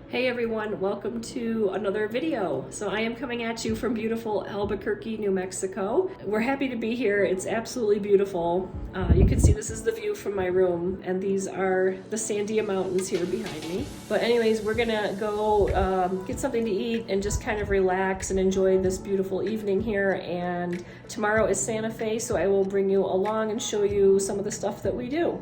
Hey everyone, welcome to another video. So I am coming at you from beautiful Albuquerque, New Mexico. We're happy to be here. It's absolutely beautiful. You can see this is the view from my room, and these are the Sandia Mountains here behind me. But anyways, we're gonna go get something to eat and just kind of relax and enjoy this beautiful evening here. And tomorrow is Santa Fe, so I will bring you along and show you some of the stuff that we do.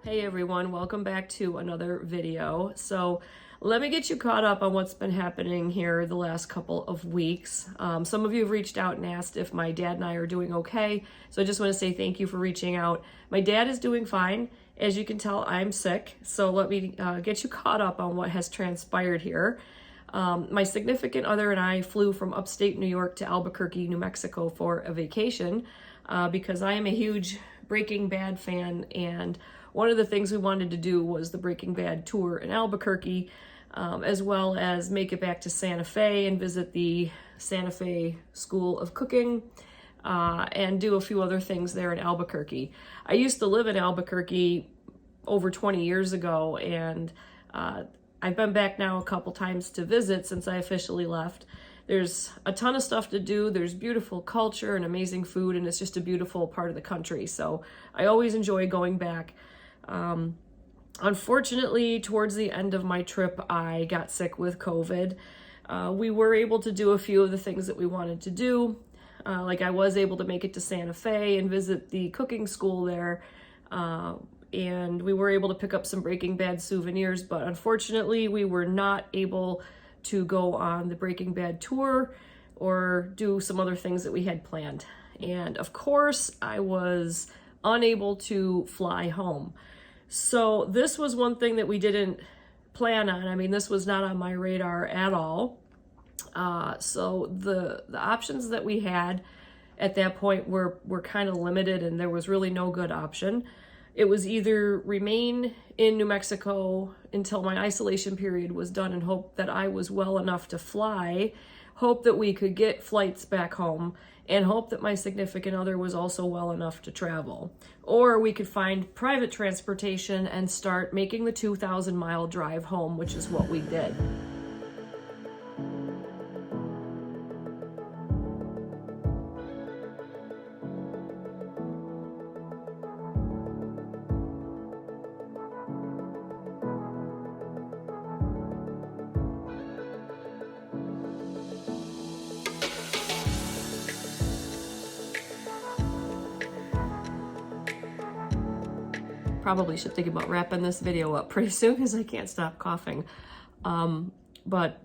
Hey everyone, welcome back to another video. So let me get you caught up on what's been happening here the last couple of weeks. Some of you have reached out and asked if my dad and I are doing okay. So I just want to say thank you for reaching out. My dad is doing fine. As you can tell, I'm sick. So let me get you caught up on what has transpired here. My significant other and I flew from upstate New York to Albuquerque, New Mexico for a vacation because I am a huge Breaking Bad fan, and one of the things we wanted to do was the Breaking Bad tour in Albuquerque, as well as make it back to Santa Fe and visit the Santa Fe School of Cooking, and do a few other things there in Albuquerque. I used to live in Albuquerque over 20 years ago, and I've been back now a couple times to visit since I officially left. There's a ton of stuff to do. There's beautiful culture and amazing food, and it's just a beautiful part of the country. So I always enjoy going back. Unfortunately, towards the end of my trip, I got sick with COVID. We were able to do a few of the things that we wanted to do. Like I was able to make it to Santa Fe and visit the cooking school there. And we were able to pick up some Breaking Bad souvenirs, but unfortunately we were not able to go on the Breaking Bad tour or do some other things that we had planned. And of course, I was unable to fly home. So this was one thing that we didn't plan on. I mean, this was not on my radar at all. So the options that we had at that point were kind of limited, and there was really no good option. It was either remain in New Mexico until my isolation period was done and hope that I was well enough to fly, hope that we could get flights back home, and hope that my significant other was also well enough to travel. Or we could find private transportation and start making the 2,000-mile drive home, which is what we did. Probably should think about wrapping this video up pretty soon because I can't stop coughing. But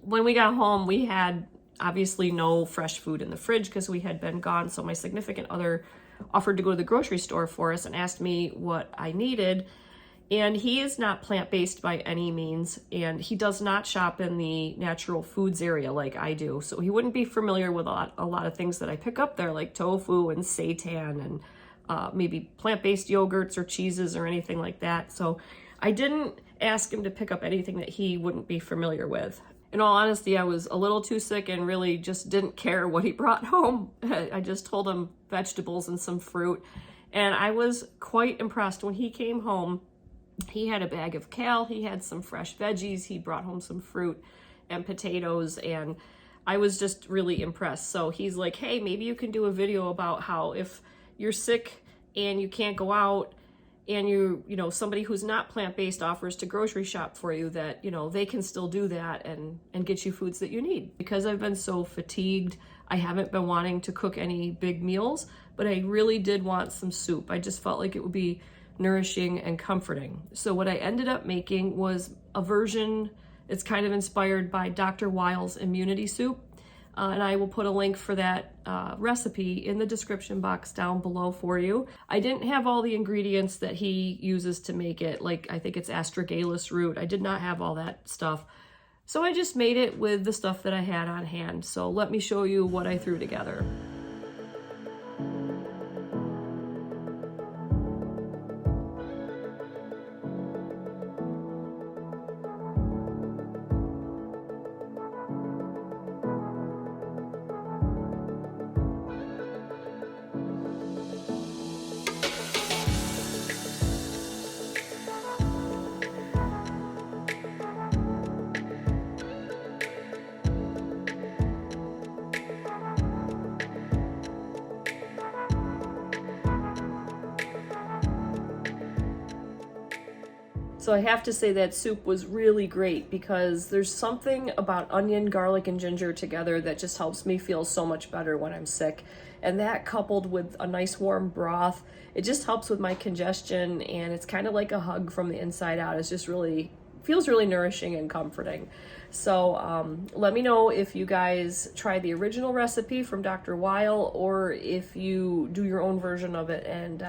when we got home, we had obviously no fresh food in the fridge because we had been gone. So my significant other offered to go to the grocery store for us and asked me what I needed. And he is not plant-based by any means, and he does not shop in the natural foods area like I do. So he wouldn't be familiar with a lot of things that I pick up there, like tofu and seitan and maybe plant-based yogurts or cheeses or anything like that. So I didn't ask him to pick up anything that he wouldn't be familiar with. In all honesty, I was a little too sick and really just didn't care what he brought home. I just told him vegetables and some fruit. And I was quite impressed when he came home. He had a bag of kale, he had some fresh veggies, he brought home some fruit and potatoes, and I was just really impressed. So he's like, hey, maybe you can do a video about how if you're sick and you can't go out and you know, somebody who's not plant-based offers to grocery shop for you, that, you know, they can still do that and get you foods that you need. Because I've been so fatigued, I haven't been wanting to cook any big meals, but I really did want some soup. I just felt like it would be nourishing and comforting. So what I ended up making was a version, it's kind of inspired by Dr. Weil's immunity soup. And I will put a link for that recipe in the description box down below for you. I didn't have all the ingredients that he uses to make it, like I think it's astragalus root. I did not have all that stuff. So I just made it with the stuff that I had on hand. So let me show you what I threw together. So I have to say that soup was really great because there's something about onion, garlic, and ginger together that just helps me feel so much better when I'm sick. And that coupled with a nice warm broth, it just helps with my congestion, and it's kind of like a hug from the inside out. It's just really, feels really nourishing and comforting. So let me know if you guys try the original recipe from Dr. Weil, or if you do your own version of it and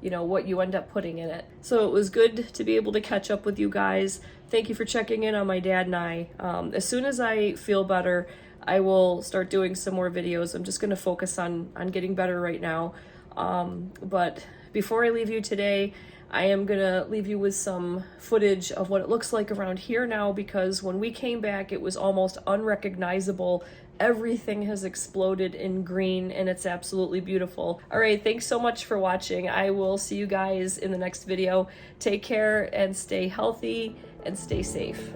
you know, what you end up putting in it. So it was good to be able to catch up with you guys. Thank you for checking in on my dad and I. As soon as I feel better, I will start doing some more videos. I'm just gonna focus on getting better right now. But before I leave you today, I am gonna leave you with some footage of what it looks like around here now, because when we came back, it was almost unrecognizable. Everything has exploded in green and it's absolutely beautiful. All right, thanks so much for watching. I will see you guys in the next video. Take care and stay healthy and stay safe.